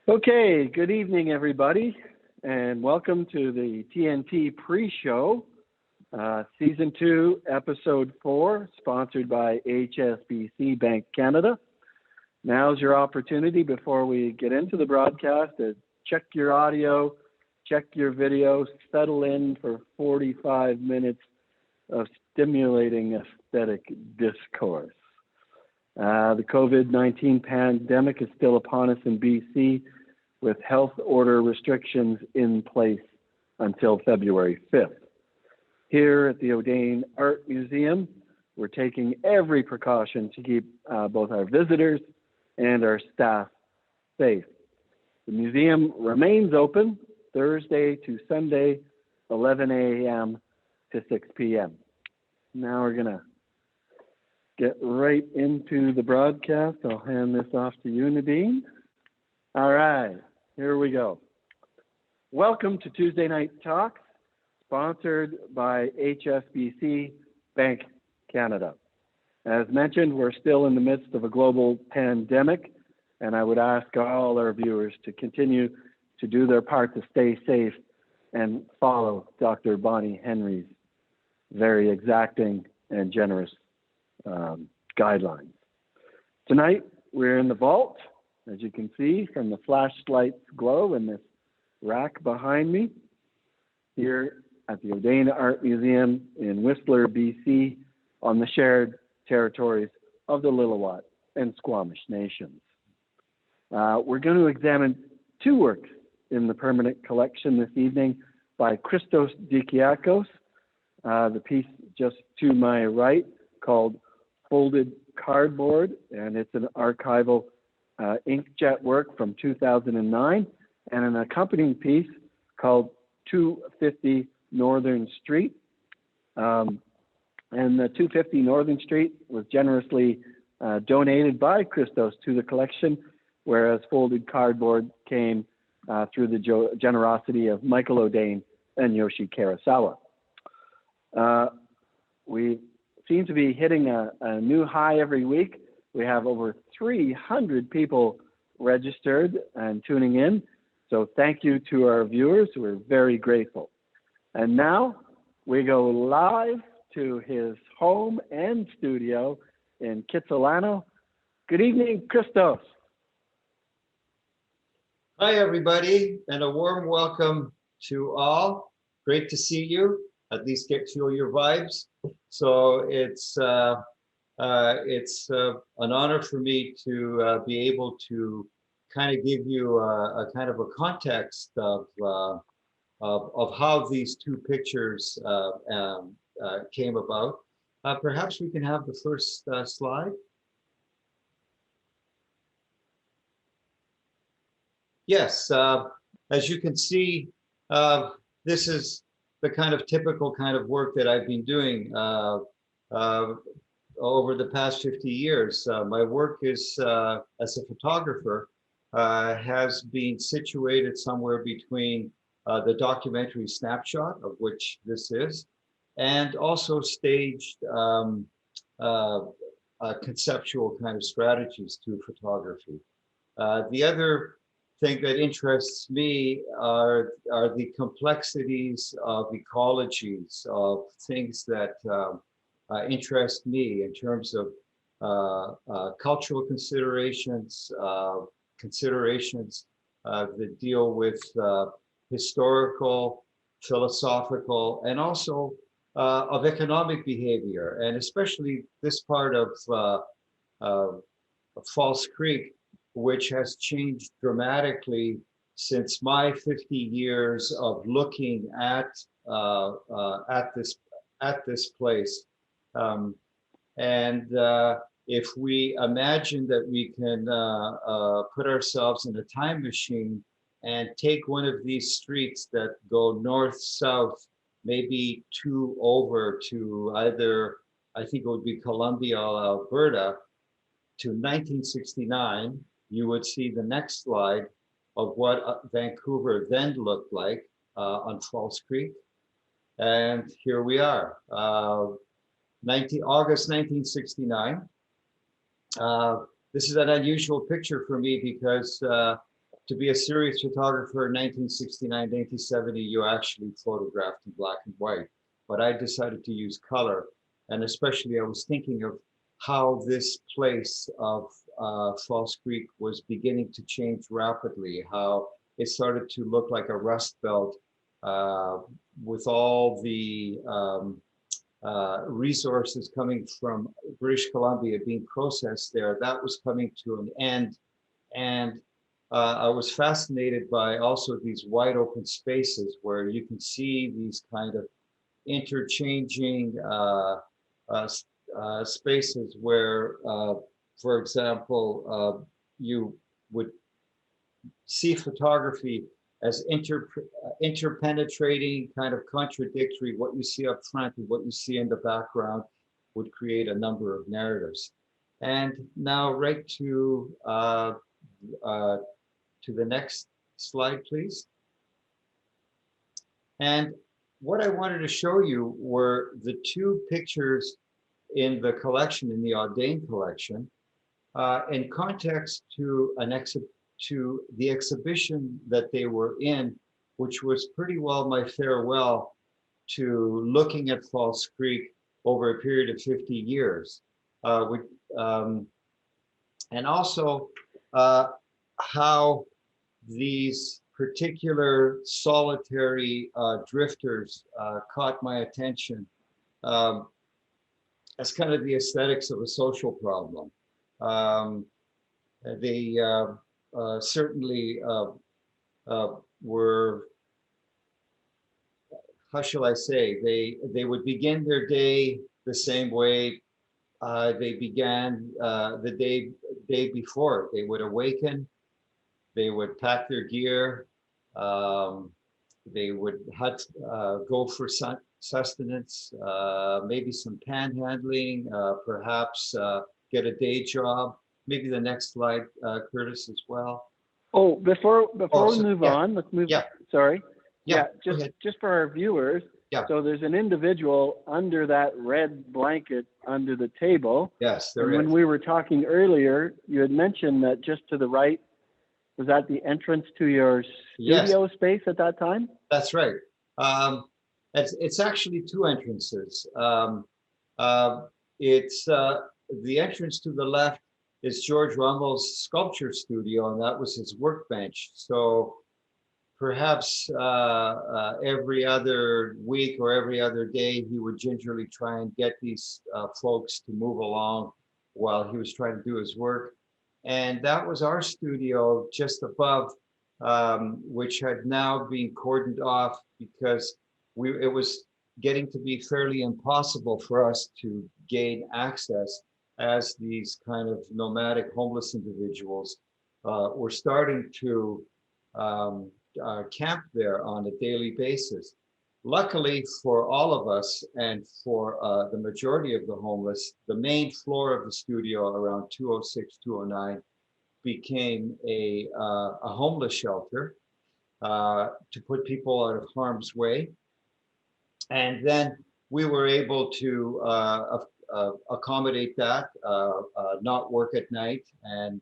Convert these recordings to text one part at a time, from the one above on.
Okay, good evening, everybody, and welcome to the TNT pre-show, Season 2, Episode 4, sponsored by HSBC Bank Canada. Now's your opportunity before we get into the broadcast to check your audio, check your video, settle in for 45 minutes of stimulating aesthetic discourse. The COVID-19 pandemic is still upon us in BC, with health order restrictions in place until February 5th. Here at the Audain Art Museum, we're taking every precaution to keep both our visitors and our staff safe. The museum remains open Thursday to Sunday, 11 a.m. to 6 p.m. Now we're going to get right into the broadcast. I'll hand this off to you, Nadine. All right, here we go. Welcome to Tuesday Night Talks, sponsored by HSBC Bank Canada. As mentioned, we're still in the midst of a global pandemic, and I would ask all our viewers to continue to do their part to stay safe and follow Dr. Bonnie Henry's very exacting and generous guidelines. Tonight, we're in the vault, as you can see from the flashlights glow in this rack behind me, here at the Audain Art Museum in Whistler, BC, on the shared territories of the Lillooet and Squamish nations. We're going to examine two works in the permanent collection this evening by Christos Dikeakos, the piece just to my right called Folded Cardboard, and it's an archival inkjet work from 2009, and an accompanying piece called 250 Northern Street. And the 250 Northern Street was generously donated by Christos to the collection, whereas Folded Cardboard came through the generosity of Michael Audain and Yoshi Karasawa. We seem to be hitting a new high every week. We have over 300 people registered and tuning in. So thank you to our viewers. We're very grateful. And now we go live to his home and studio in Kitsilano. Good evening, Christos. Hi, everybody, and a warm welcome to all. Great to see you, at least feel your vibes. So it's an honor for me to be able to kind of give you a kind of a context of how these two pictures came about. Perhaps we can have the first slide. Yes, as you can see, this is the kind of typical kind of work that I've been doing over the past 50 years. My work is, as a photographer, has been situated somewhere between the documentary snapshot, of which this is, and also staged conceptual kind of strategies to photography. The other thing that interests me are the complexities of ecologies, of things that interest me in terms of cultural considerations, that deal with historical, philosophical, and also of economic behavior, and especially this part of False Creek, which has changed dramatically since my 50 years of looking at this place. If we imagine that we can put ourselves in a time machine and take one of these streets that go north-south, maybe two over to either, I think it would be Columbia or Alberta, to 1969, you would see the next slide of what Vancouver then looked like on False Creek. And here we are, August 1969. This is an unusual picture for me because to be a serious photographer in 1969, 1970, you actually photographed in black and white. But I decided to use color. And especially I was thinking of how this place of False Creek was beginning to change rapidly, how it started to look like a rust belt with all the resources coming from British Columbia being processed there. That was coming to an end. And I was fascinated by also these wide open spaces where you can see these kind of interchanging spaces where, for example, you would see photography as interpenetrating, kind of contradictory. What you see up front and what you see in the background would create a number of narratives. And now right to the next slide, please. And what I wanted to show you were the two pictures in the collection, in the Audain collection, in context to the exhibition that they were in, which was pretty well my farewell to looking at False Creek over a period of 50 years. And also how these particular solitary drifters caught my attention as kind of the aesthetics of a social problem. They certainly were, how shall I say, they would begin their day the same way they began the day before. They would awaken, they would pack their gear, they would go for sustenance, maybe some panhandling, perhaps get a day job. Maybe the next slide, Curtis, as well. Oh, before we move on, let's move. Yeah. Sorry. Yeah. Just for our viewers. Yeah. So there's an individual under that red blanket under the table. Yes, there is. When we were talking earlier, you had mentioned that just to the right, was that the entrance to your studio space at that time? That's right. It's actually two entrances. It's the entrance to the left is George Rummel's sculpture studio, and that was his workbench. So perhaps every other week or every other day, he would gingerly try and get these folks to move along while he was trying to do his work. And that was our studio just above, which had now been cordoned off because it was getting to be fairly impossible for us to gain access as these kind of nomadic homeless individuals were starting to camp there on a daily basis. Luckily for all of us and for the majority of the homeless, the main floor of the studio around 206, 209 became a homeless shelter to put people out of harm's way. And then we were able to accommodate that, not work at night, and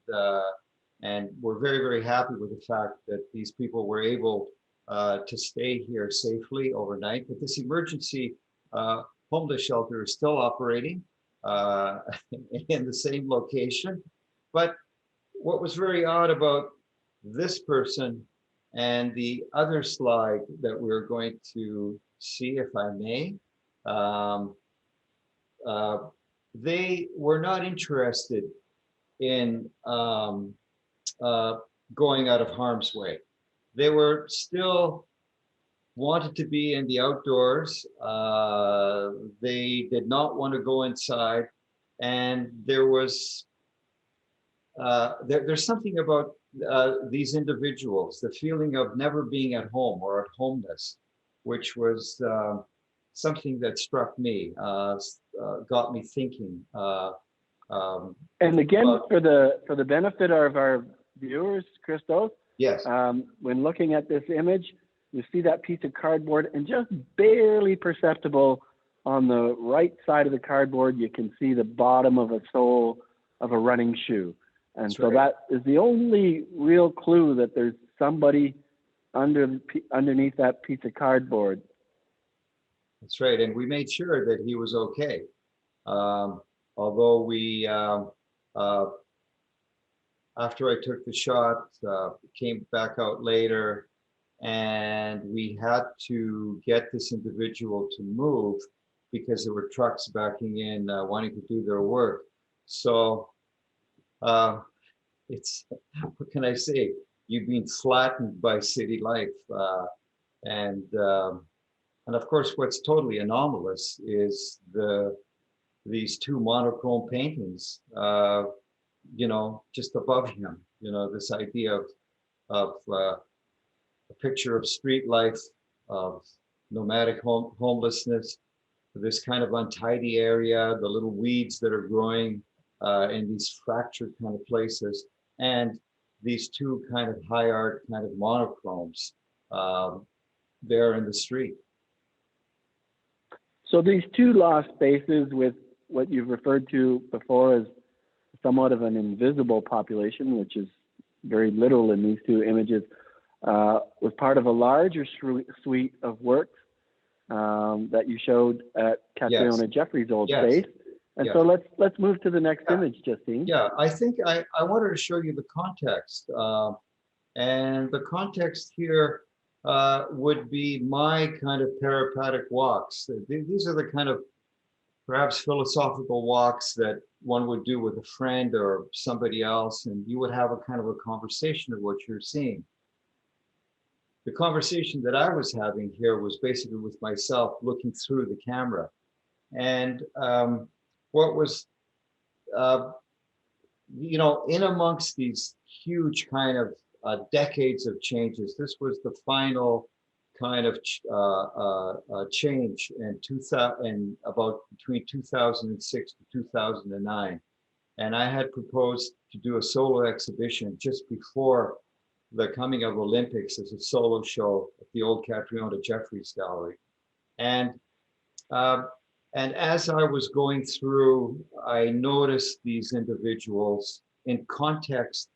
we're very, very happy with the fact that these people were able to stay here safely overnight. But this emergency homeless shelter is still operating in the same location. But what was very odd about this person and the other slide that we're going to see, if I may, they were not interested in going out of harm's way. They were still wanted to be in the outdoors. They did not want to go inside. And there was, there's something about these individuals, the feeling of never being at home or at homeness, which was something that struck me, got me thinking. And again, for the benefit of our viewers, Christos, yes, when looking at this image, you see that piece of cardboard, and just barely perceptible on the right side of the cardboard, you can see the bottom of a sole of a running shoe. And That's so right. that is the only real clue that there's somebody underneath that piece of cardboard. That's right. And we made sure that he was okay. Although we, after I took the shot, came back out later, and we had to get this individual to move because there were trucks backing in, wanting to do their work. So it's, what can I say? You've been flattened by city life. And of course, what's totally anomalous is these two monochrome paintings, just above him. This idea of a picture of street life, of nomadic homelessness, this kind of untidy area, the little weeds that are growing in these fractured kind of places, and these two kind of high art kind of monochromes there in the street. So these two lost spaces with what you've referred to before as somewhat of an invisible population, which is very literal in these two images, was part of a larger suite of works that you showed at Catriona Jeffrey's old space. And so let's move to the next image, Justine. Yeah, I think I wanted to show you the context. And the context here would be my kind of peripatetic walks. These are the kind of perhaps philosophical walks that one would do with a friend or somebody else, and you would have a kind of a conversation of what you're seeing. The conversation that I was having here was basically with myself looking through the camera. And what was, in amongst these huge kind of decades of changes, this was the final kind of change in 2000, and about between 2006 to 2009. And I had proposed to do a solo exhibition just before the coming of Olympics as a solo show at the old Catriona Jeffrey's Gallery. And as I was going through, I noticed these individuals in context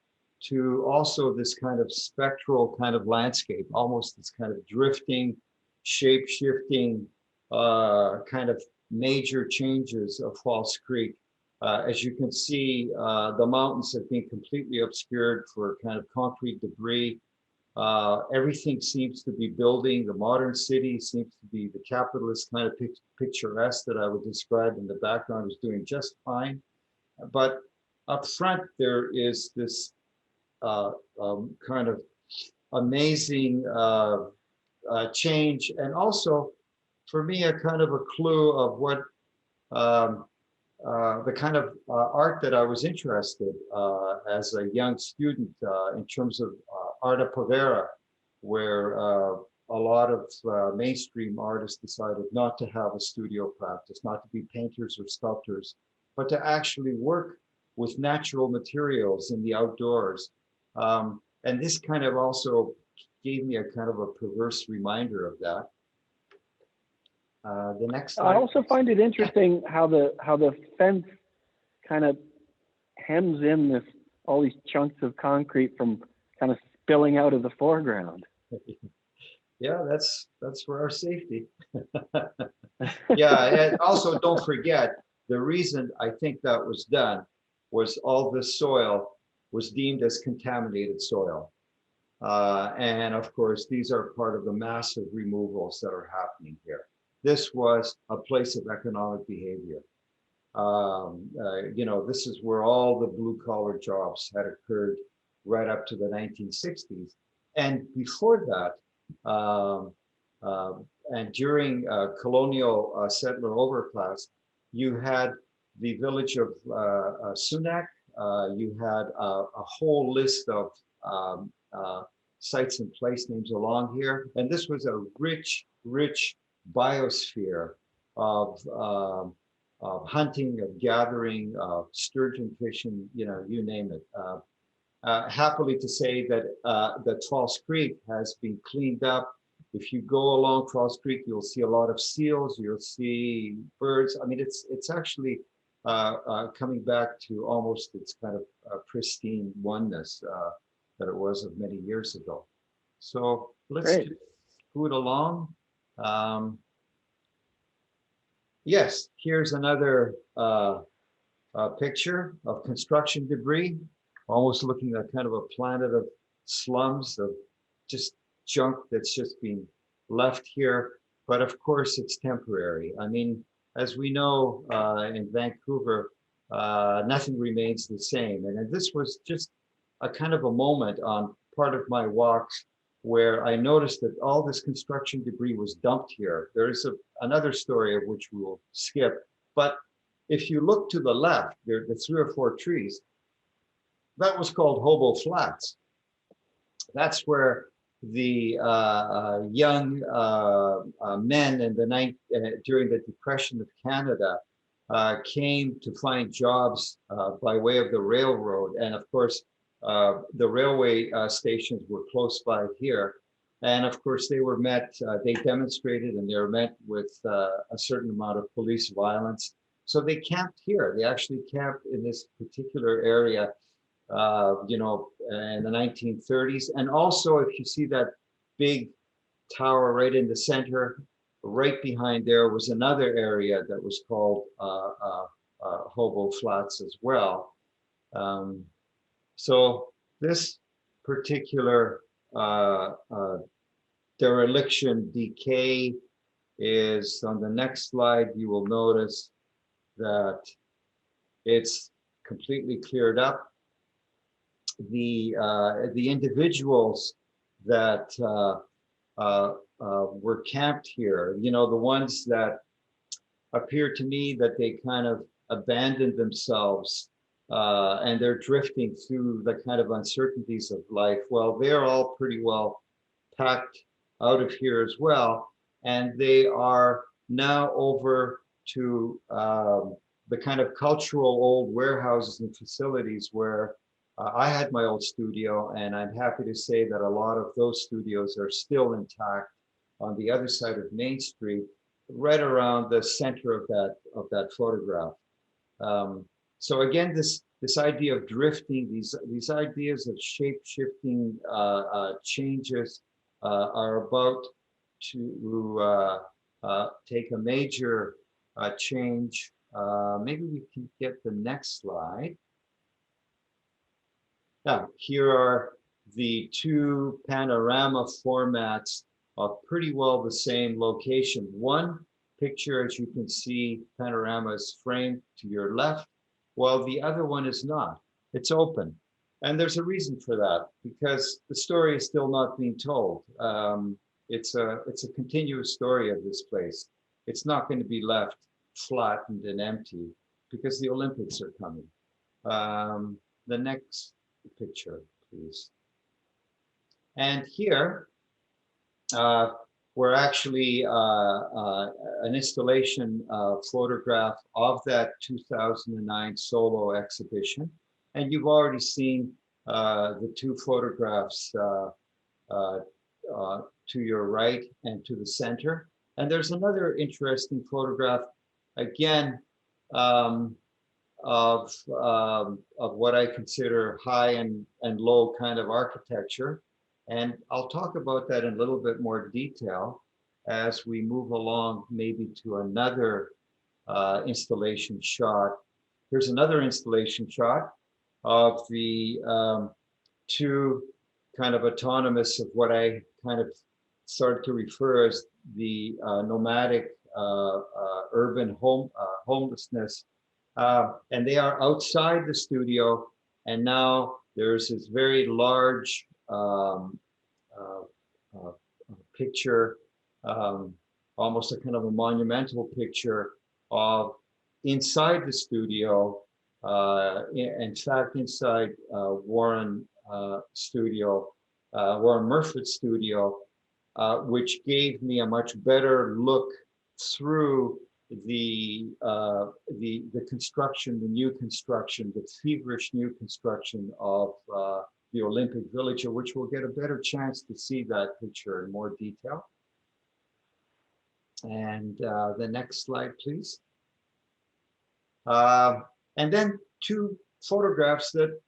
to also this kind of spectral kind of landscape, almost this kind of drifting, shape-shifting kind of major changes of False Creek. As you can see, the mountains have been completely obscured for kind of concrete debris. Everything seems to be building. The modern city seems to be the capitalist kind of picturesque that I would describe in the background is doing just fine. But up front, there is this kind of amazing change. And also, for me, a kind of a clue of what the kind of art that I was interested as a young student in terms of arte povera, where a lot of mainstream artists decided not to have a studio practice, not to be painters or sculptors, but to actually work with natural materials in the outdoors. And this kind of also gave me a kind of a perverse reminder of that. The next slide. I also find it interesting how the fence kind of hems in all these chunks of concrete from kind of spilling out of the foreground. Yeah, that's for our safety. Yeah, and also don't forget, the reason I think that was done was all this soil was deemed as contaminated soil. And of course, these are part of the massive removals that are happening here. This was a place of economic behavior. This is where all the blue collar jobs had occurred right up to the 1960s. And before that, and during colonial settler overclass, you had the village of Sunak. You had a whole list of sites and place names along here. And this was a rich, rich biosphere of hunting, of gathering, of sturgeon fishing, you name it. Happily to say that False Creek has been cleaned up. If you go along False Creek, you'll see a lot of seals, you'll see birds. I mean, it's actually coming back to almost its kind of pristine oneness that it was of many years ago. So let's Great. just scoot along. Yes, here's another picture of construction debris, almost looking at kind of a planet of slums, of just junk that's just being left here. But of course, it's temporary. I mean, as we know in Vancouver, nothing remains the same. And this was just a kind of a moment on part of my walks where I noticed that all this construction debris was dumped here. There's another story of which we will skip. But if you look to the left, there are 3 or 4 trees. That was called Hobo Flats. That's where the young men in during the Depression of Canada came to find jobs by way of the railroad. And of course, the railway stations were close by here. And of course, they were met, they demonstrated and they were met with a certain amount of police violence. So they camped here. They actually camped in this particular area, you know, in the 1930s. And also, if you see that big tower right in the center, right behind there was another area that was called Hobo Flats as well. So this particular dereliction decay is on the next slide. You will notice that it's completely cleared up. The individuals that were camped here, you know, the ones that appear to me that they kind of abandoned themselves and they're drifting through the kind of uncertainties of life. Well, they're all pretty well packed out of here as well. And they are now over to the kind of cultural old warehouses and facilities where I had my old studio, and I'm happy to say that a lot of those studios are still intact on the other side of Main Street, right around the center of that photograph. So again, this idea of drifting, these ideas of shape-shifting changes are about to take a major change. Maybe we can get the next slide. Now, here are the 2 panorama formats of pretty well the same location. One picture, as you can see, panorama is framed to your left, while the other one is not. It's open. And there's a reason for that, because the story is still not being told. It's a continuous story of this place. It's not going to be left flattened and empty because the Olympics are coming. The next picture, please. And here, we're actually an installation photograph of that 2009 solo exhibition. And you've already seen the 2 photographs to your right and to the center. And there's another interesting photograph, again, of what I consider high and low kind of architecture. And I'll talk about that in a little bit more detail as we move along, maybe to another installation shot. Here's another installation shot of the 2 kind of autonomous of what I kind of started to refer as the nomadic urban homelessness. And they are outside the studio. And now there's this very large picture, almost a kind of a monumental picture of inside the studio. In fact, inside Warren Murfitt's studio, which gave me a much better look through the construction, the new construction, the feverish new construction of the Olympic Village, which we'll get a better chance to see that picture in more detail. And the next slide, please. And then two photographs that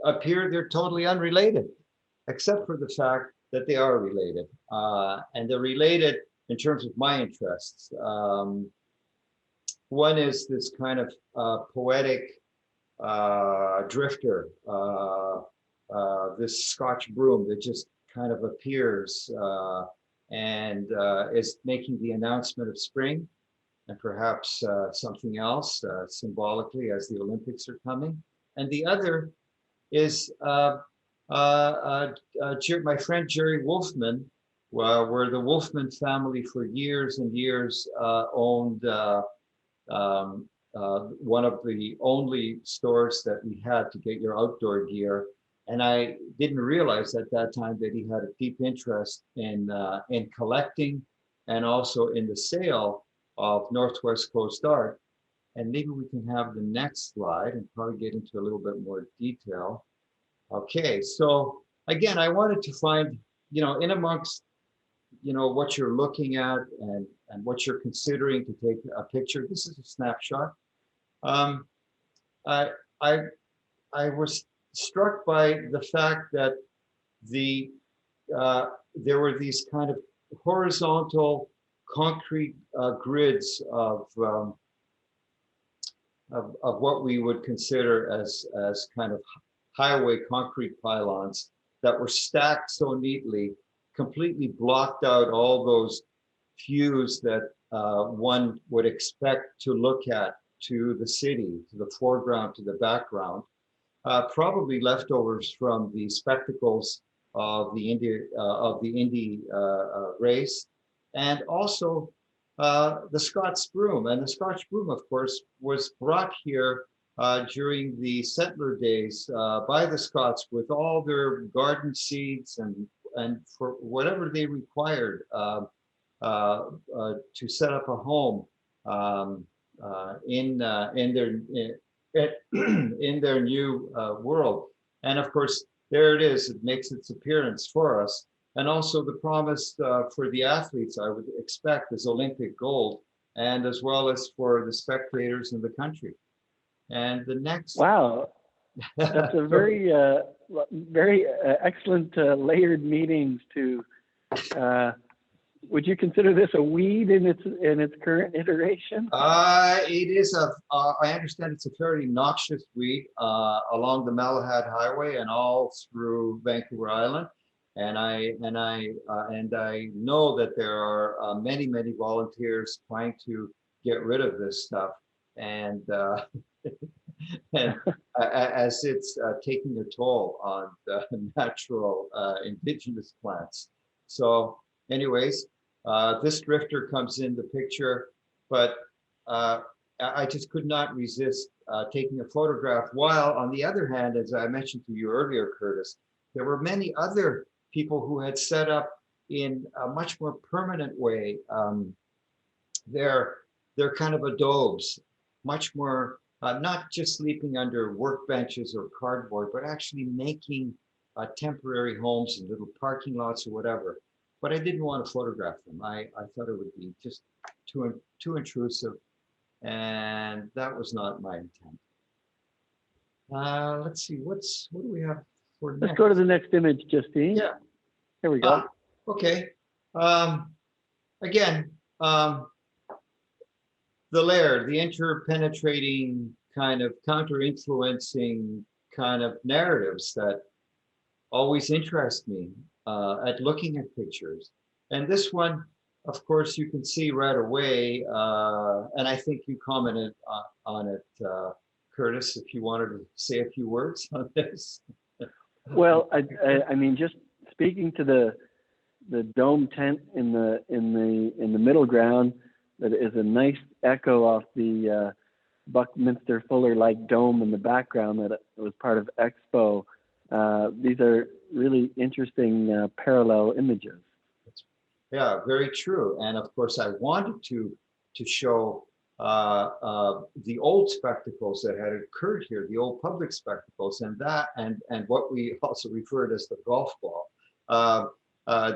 appear they're totally unrelated, except for the fact that they are related. And they're related in terms of my interests. One is this kind of poetic drifter, this Scotch broom that just kind of appears and is making the announcement of spring, and perhaps something else symbolically as the Olympics are coming. And the other is my friend Jerry Wolfman, where the Wolfman family for years and years owned one of the only stores that we had to get your outdoor gear. And I didn't realize at that time that he had a deep interest in collecting and also in the sale of Northwest Coast art. And maybe we can have the next slide and probably get into a little bit more detail. Okay, so again, I wanted to find, in amongst, what you're looking at and what you're considering to take a picture. This is a snapshot. I was struck by the fact that there were these kind of horizontal concrete grids of what we would consider as kind of highway concrete pylons that were stacked so neatly, completely blocked out all those views that one would expect to look at to the city, to the foreground, to the background, probably leftovers from the spectacles of the Indy race, and also the Scots broom. And the Scotch broom, of course, was brought here during the settler days by the Scots with all their garden seeds and for whatever they required to set up a home in their new world. And of course, there it is. It makes its appearance for us. And also the promise for the athletes, I would expect, is Olympic gold, and as well as for the spectators in the country. And the next. Wow, that's a very, very excellent layered meetings to. Would you consider this a weed in its current iteration? It is I understand it's a fairly noxious weed along the Malahat Highway and all through Vancouver Island. And I know that there are many volunteers trying to get rid of this stuff, and and as it's taking a toll on the natural indigenous plants. So, anyways, this drifter comes in the picture, but I just could not resist taking a photograph. While on the other hand, as I mentioned to you earlier, Curtis, there were many other people who had set up in a much more permanent way their kind of adobes, much more not just sleeping under workbenches or cardboard, but actually making temporary homes in little parking lots or whatever. But I didn't want to photograph them. I thought it would be just too intrusive, and that was not my intent. Let's see, what do we have for next? Let's go to the next image, Justine. Yeah. Here we go. Okay. Again, the layer, the interpenetrating kind of counter-influencing kind of narratives that always interest me at looking at pictures. And this one, of course, you can see right away, and I think you commented on it, Curtis, if you wanted to say a few words on this. Well, I mean, just speaking to the dome tent in the middle ground, that is a nice echo off the Buckminster Fuller-like dome in the background that was part of Expo. These are really interesting parallel images. Yeah, very true. And of course, I wanted to show the old spectacles that had occurred here, the old public spectacles, and what we also referred as the golf ball.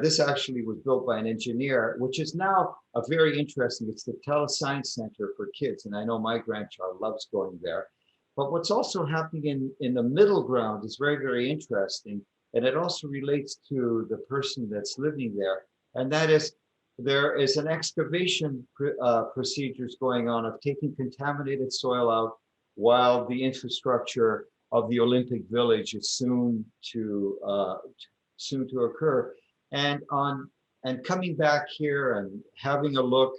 This actually was built by an engineer, which is now a very interesting, it's the Telescience Center for kids. And I know my grandchild loves going there. But what's also happening in the middle ground is very, very interesting. And it also relates to the person that's living there. And that is, there is an excavation procedures going on of taking contaminated soil out while the infrastructure of the Olympic Village is soon to occur. And coming back here and having a look,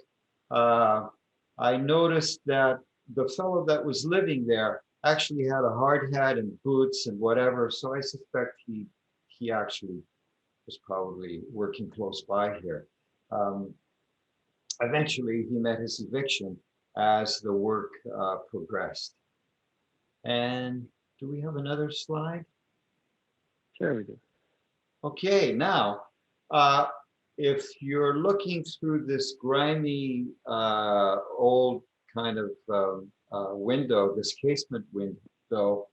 I noticed that the fellow that was living there actually had a hard hat and boots and whatever. So I suspect he actually was probably working close by here. Eventually, he met his eviction as the work progressed. And do we have another slide? Sure we do. Okay, now, if you're looking through this grimy, old kind of window, this casement window,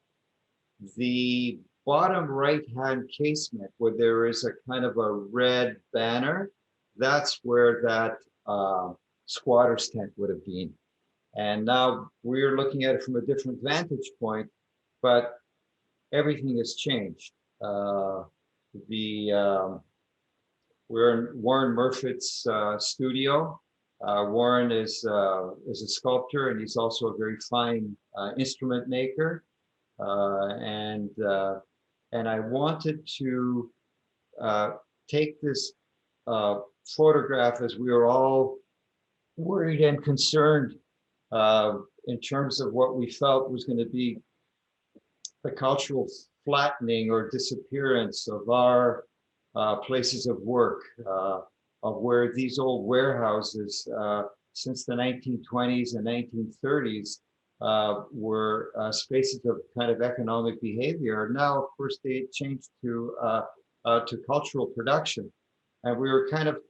the bottom right-hand casement where there is a kind of a red banner, that's where that squatter's tent would have been. And now we're looking at it from a different vantage point, but everything has changed. We're in Warren Murfitt's studio. Warren is a sculptor, and he's also a very fine instrument maker. And I wanted to take this photograph as we were all worried and concerned in terms of what we felt was going to be the cultural flattening or disappearance of our places of work, of where these old warehouses since the 1920s and 1930s were spaces of kind of economic behavior. Now, of course, they changed to cultural production, and we were kind of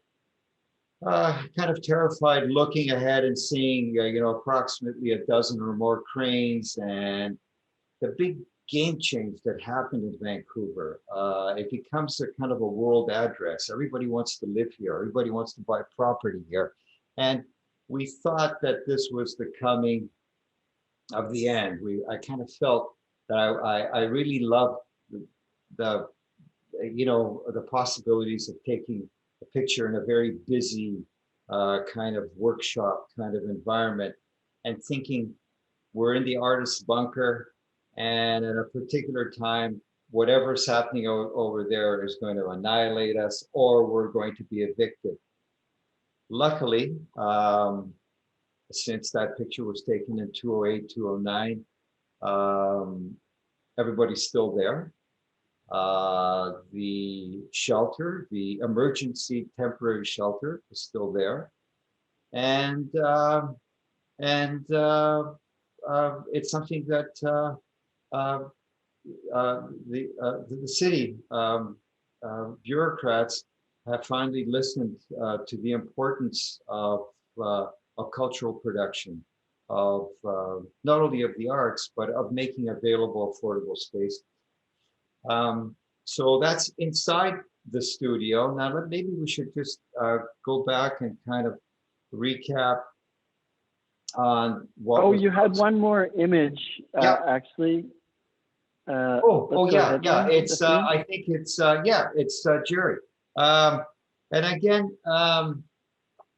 terrified looking ahead and seeing approximately a dozen or more cranes and the big game change that happened in Vancouver. It becomes a kind of a world address. Everybody wants to live here. Everybody wants to buy property here. And we thought that this was the coming of the end. I kind of felt that I really loved the possibilities of taking a picture in a very busy kind of workshop kind of environment and thinking we're in the artist's bunker. And at a particular time, whatever's happening over there is going to annihilate us, or we're going to be evicted. Luckily, since that picture was taken in 2008, 2009, everybody's still there. The shelter, the emergency temporary shelter is still there. And it's something that the city bureaucrats have finally listened to the importance of cultural production, of not only of the arts, but of making available affordable space. So that's inside the studio. Now, maybe we should just go back and kind of recap on what. Oh, you had one more image, actually. Yeah. It's I think it's Jerry. And again,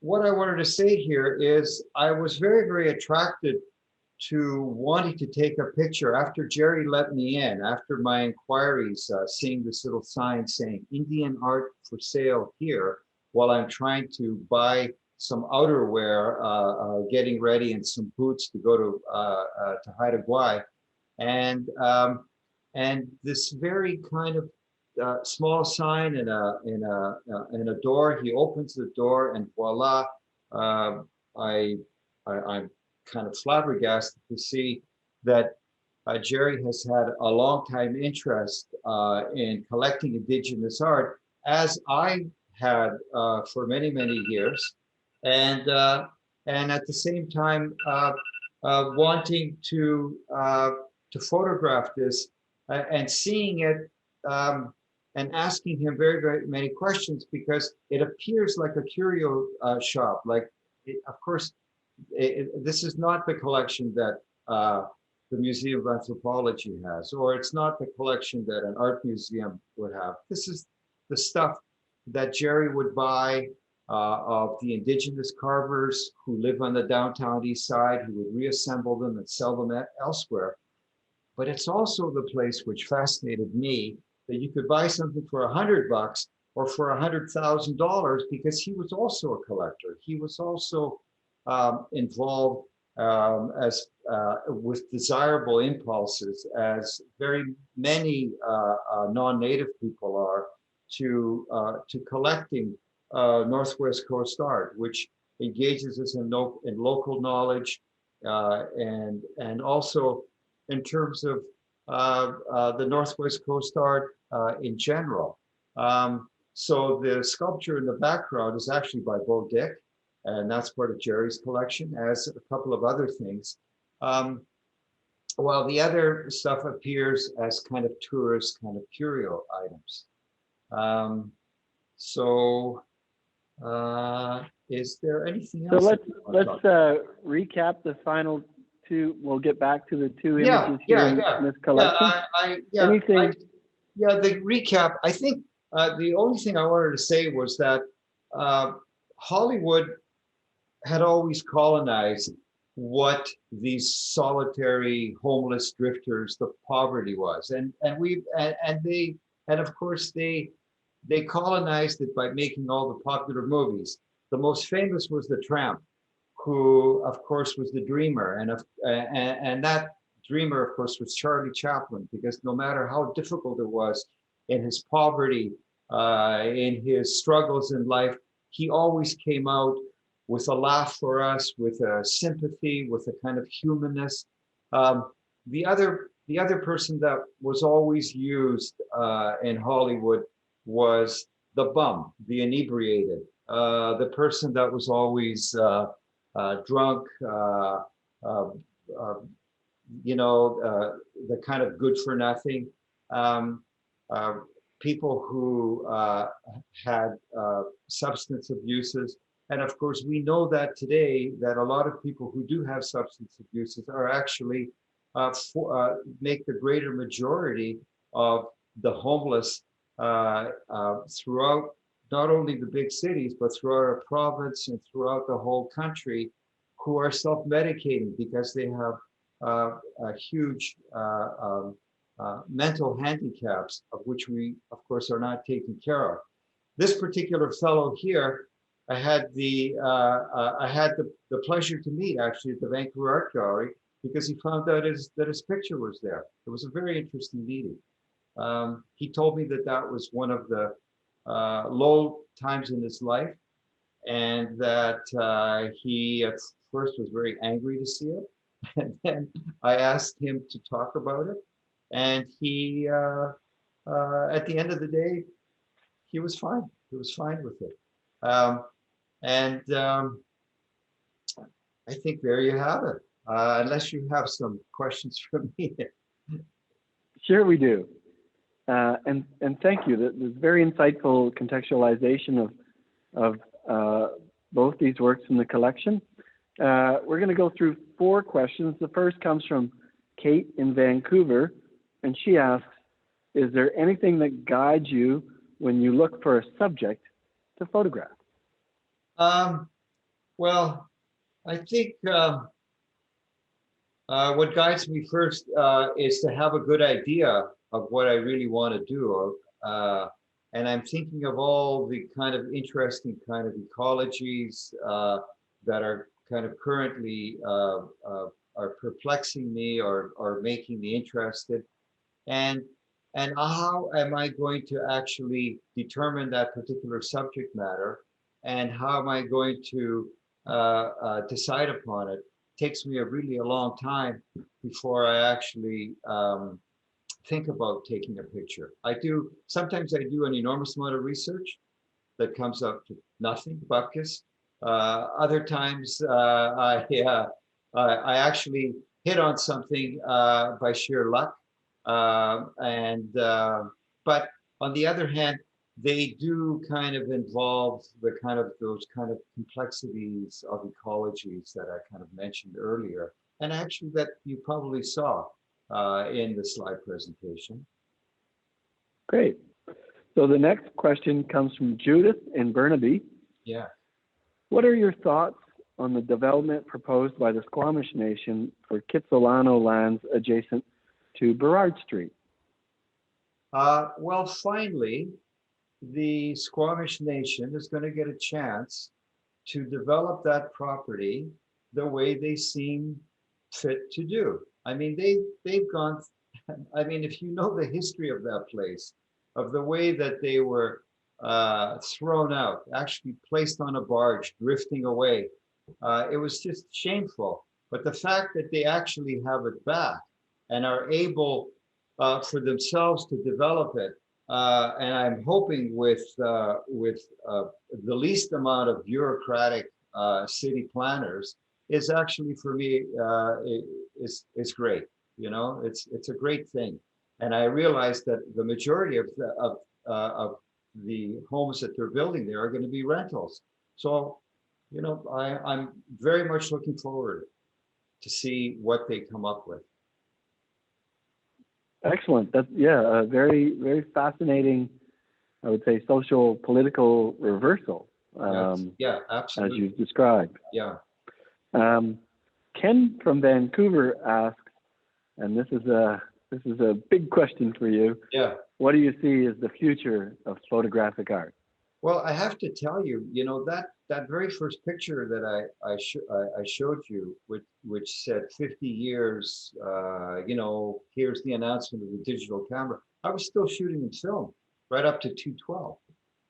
what I wanted to say here is I was very, very attracted to wanting to take a picture after Jerry let me in, after my inquiries, seeing this little sign saying Indian art for sale here, while I'm trying to buy some outerwear, getting ready, and some boots to go to Haida Gwaii. And this very kind of small sign in a door. He opens the door, and voila! I'm kind of flabbergasted to see that Jerry has had a long time interest in collecting Indigenous art, as I had for many, many years, and at the same time wanting to photograph this and seeing it and asking him very, very many questions, because it appears like a curio shop. Like, of course, this is not the collection that the Museum of Anthropology has, or it's not the collection that an art museum would have. This is the stuff that Jerry would buy of the indigenous carvers who live on the downtown east side, who would reassemble them and sell them elsewhere. But it's also the place which fascinated me, that you could buy something for $100 or for $100,000, because he was also a collector. He was also involved as with desirable impulses, as very many non-native people are, to collecting Northwest Coast art, which engages us in local knowledge, and also in terms of the Northwest Coast art in general. So the sculpture in the background is actually by Bo Dick, and that's part of Jerry's collection, as a couple of other things. While the other stuff appears as kind of tourist, kind of curio items. Is there anything else? So let's recap the final two. We'll get back to the two images in this collection. The recap. I think the only thing I wanted to say was that Hollywood had always colonized what these solitary homeless drifters, the poverty was, and of course they colonized it by making all the popular movies. The most famous was The Tramp, who of course was the dreamer, and that dreamer of course was Charlie Chaplin, because no matter how difficult it was in his poverty, in his struggles in life, he always came out with a laugh for us, with a sympathy, with a kind of humanness. The other person that was always used in Hollywood was the bum, the inebriated, the person that was always drunk, the kind of good for nothing. People who had substance abuses. And of course, we know that today that a lot of people who do have substance abuses are actually make the greater majority of the homeless throughout not only the big cities, but throughout our province and throughout the whole country, who are self-medicating because they have a huge mental handicaps, of which we, of course, are not taken care of. This particular fellow here, I had the pleasure to meet actually at the Vancouver Art Gallery, because he found out that his picture was there. It was a very interesting meeting. He told me that was one of the low times in his life, and that he at first was very angry to see it. And then I asked him to talk about it, and he, at the end of the day, he was fine. He was fine with it. I think there you have it. Unless you have some questions for me. Sure, we do. And thank you. That was very insightful contextualization of both these works in the collection. We're going to go through 4 questions. The first comes from Kate in Vancouver, and she asks, is there anything that guides you when you look for a subject to photograph? Well, I think what guides me first is to have a good idea of what I really want to do. And I'm thinking of all the kind of interesting kind of ecologies that are kind of currently are perplexing me or making me interested. And how am I going to actually determine that particular subject matter? And how am I going to decide upon it? Takes me really a long time before I actually think about taking a picture. Sometimes I do an enormous amount of research that comes up to nothing, bupkis. Other times I actually hit on something by sheer luck. But On the other hand, they do kind of involve the kind of those kind of complexities of ecologies that I kind of mentioned earlier, and actually that you probably saw in the slide presentation. Great. So the next question comes from Judith in Burnaby. Yeah. What are your thoughts on the development proposed by the Squamish Nation for Kitsilano lands adjacent to Burrard Street? Well, finally, the Squamish Nation is going to get a chance to develop that property the way they seem fit to do. I mean, they've gone, I mean, if you know the history of that place, of the way that they were thrown out, actually placed on a barge, drifting away, it was just shameful. But the fact that they actually have it back and are able for themselves to develop it, and I'm hoping with the least amount of bureaucratic city planners, is actually for me is great. You know, it's a great thing, and I realize that the majority of the homes that they're building there are going to be rentals. So, you know, I'm very much looking forward to see what they come up with. Excellent. That's, yeah, a very, very fascinating, I would say, social political reversal. Yeah, absolutely. As you've described. Yeah. Ken from Vancouver asks, and this is a big question for you. Yeah. What do you see as the future of photographic art? Well, I have to tell you, you know, that very first picture that I showed you, which said 50 years, you know, here's the announcement of the digital camera. I was still shooting in film right up to 212.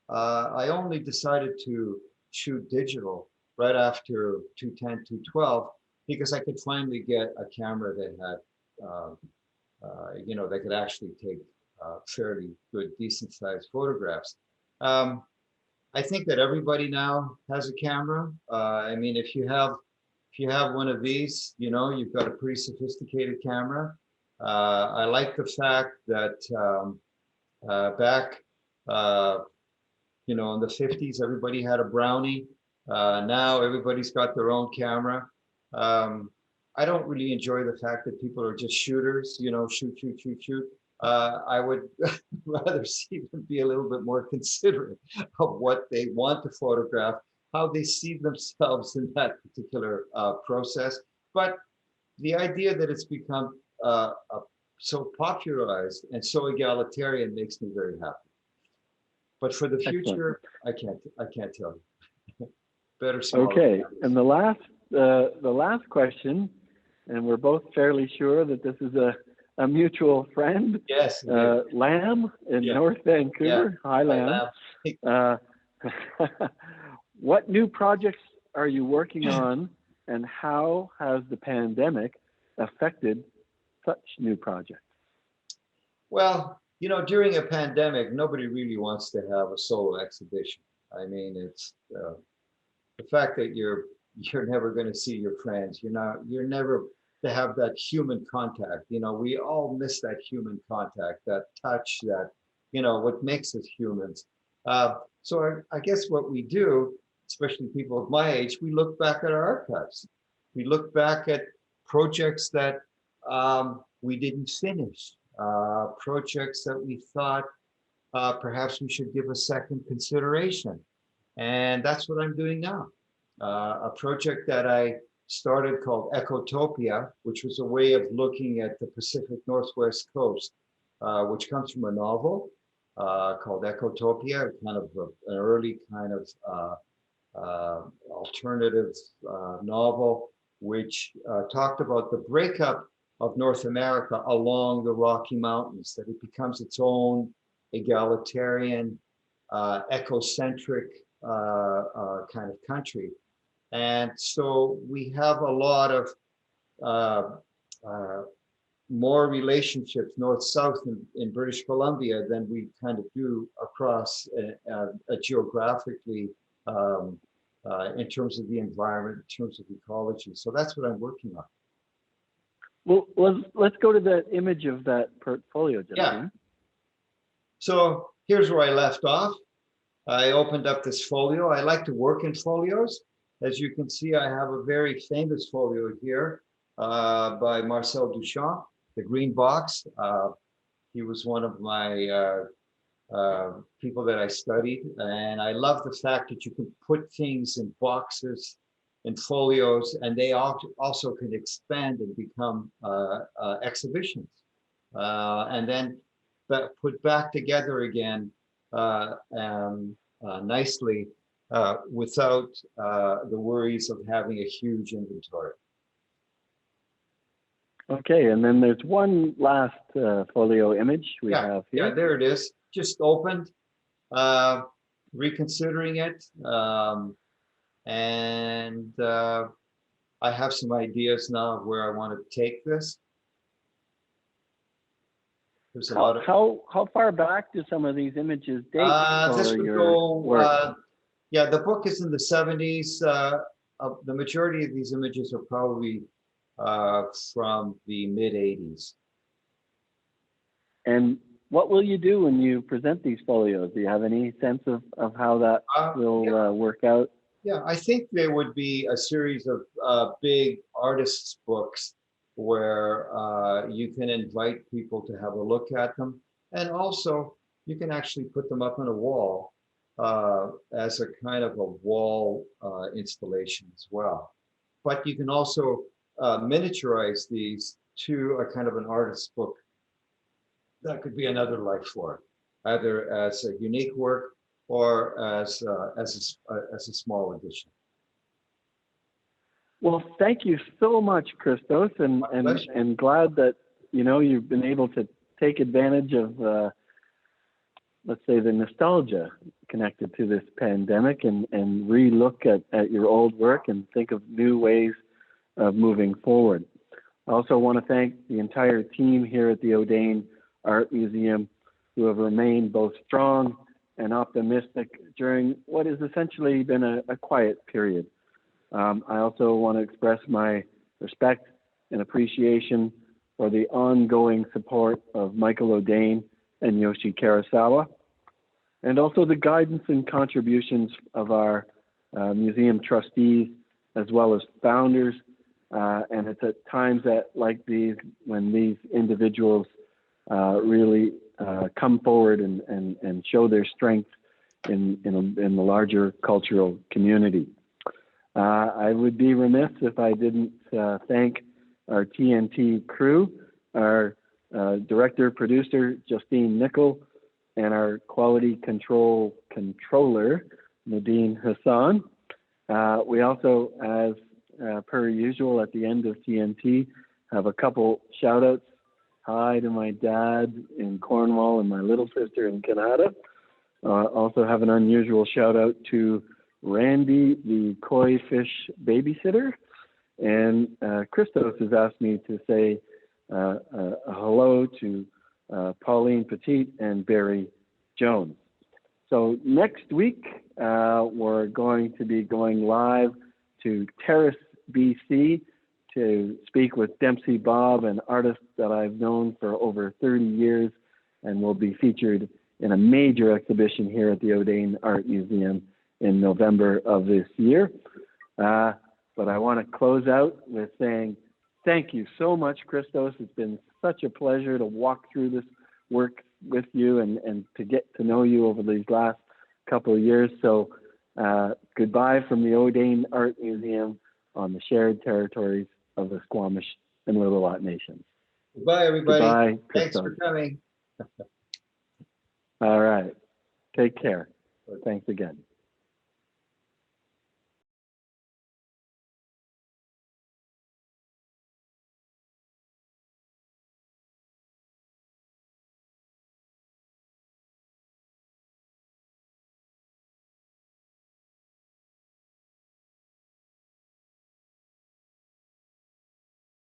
I only decided to shoot digital right after 210, 212, because I could finally get a camera that had, you know, that could actually take fairly good, decent sized photographs. I think that everybody now has a camera. I mean, if you have one of these, you know, you've got a pretty sophisticated camera. I like the fact that back, you know, in the 50s, everybody had a Brownie. Now everybody's got their own camera. I don't really enjoy the fact that people are just shooters, you know, shoot. I would rather see them be a little bit more considerate of what they want to photograph, how they see themselves in that particular process. But the idea that it's become so popularized and so egalitarian makes me very happy. But for the future, excellent. I can't tell you. Better smaller. Okay, and the last question, and we're both fairly sure that this is a mutual friend. Yes. Lamb in North Vancouver. Yeah. Hi, Lamb. What new projects are you working on, and how has the pandemic affected such new projects? Well, you know, during a pandemic, nobody really wants to have a solo exhibition. I mean, it's the fact that you're never going to see your friends. You're never to have that human contact. You know, we all miss that human contact, that touch, that, you know, what makes us humans. So I guess what we do, especially people of my age, we look back at our archives. We look back at projects that we didn't finish, projects that we thought perhaps we should give a second consideration. And that's what I'm doing now. A project that I started called Ecotopia, which was a way of looking at the Pacific Northwest coast, which comes from a novel called Ecotopia, kind of an early kind of alternative novel, which talked about the breakup of North America along the Rocky Mountains, that it becomes its own egalitarian, ecocentric kind of country. And so we have a lot of more relationships north-south in British Columbia than we kind of do across geographically in terms of the environment, in terms of ecology. So that's what I'm working on. Well, let's go to the image of that portfolio, Justin. Yeah. So here's where I left off. I opened up this folio. I like to work in folios. As you can see, I have a very famous folio here by Marcel Duchamp, The Green Box. He was one of my people that I studied. And I love the fact that you can put things in boxes, in folios, and they also can expand and become exhibitions. And then put back together again nicely without the worries of having a huge inventory. Okay, and then there's one last folio image we have here. Yeah, there it is. Just opened, reconsidering it, and I have some ideas now of where I want to take this. There's a lot of how far back do some of these images date? this would go. Yeah, the book is in the 70s. The majority of these images are probably from the mid 80s. And what will you do when you present these folios? Do you have any sense of how that will work out? Yeah, I think there would be a series of big artists' books where you can invite people to have a look at them. And also, you can actually put them up on a wall as a kind of a wall installation as well. But you can also miniaturize these to a kind of an artist's book. That could be another life for it, either as a unique work or as a small edition. Well, thank you so much, Christos, and glad that you've been able to take advantage of let's say the nostalgia connected to this pandemic and re-look at your old work and think of new ways of moving forward. I also want to thank the entire team here at the Audain Art Museum who have remained both strong and optimistic during what has essentially been a quiet period. I also want to express my respect and appreciation for the ongoing support of Michael Audain and Yoshi Karasawa, and also the guidance and contributions of our museum trustees as well as founders. And it's at times like these when these individuals really come forward and show their strength in the larger cultural community. I would be remiss if I didn't thank our TNT crew, our director, producer, Justine Nickel, and our quality controller, Nadine Hassan. We also, as per usual at the end of TNT, have a couple shout outs. Hi to my dad in Cornwall and my little sister in Canada. Also have an unusual shout out to Randy, the koi fish babysitter. And Christos has asked me to say a hello to Pauline Petit and Barry Jones. So next week, we're going to be going live to Terrace, BC, to speak with Dempsey Bob, an artist that I've known for over 30 years and will be featured in a major exhibition here at the Audain Art Museum in November of this year. But I want to close out with saying thank you so much, Christos. It's been such a pleasure to walk through this work with you and to get to know you over these last couple of years. So goodbye from the Audain Art Museum on the shared territories of the Squamish and Lillooet Nations. Goodbye, everybody. Goodbye, thanks for coming. All right. Take care. Thanks again.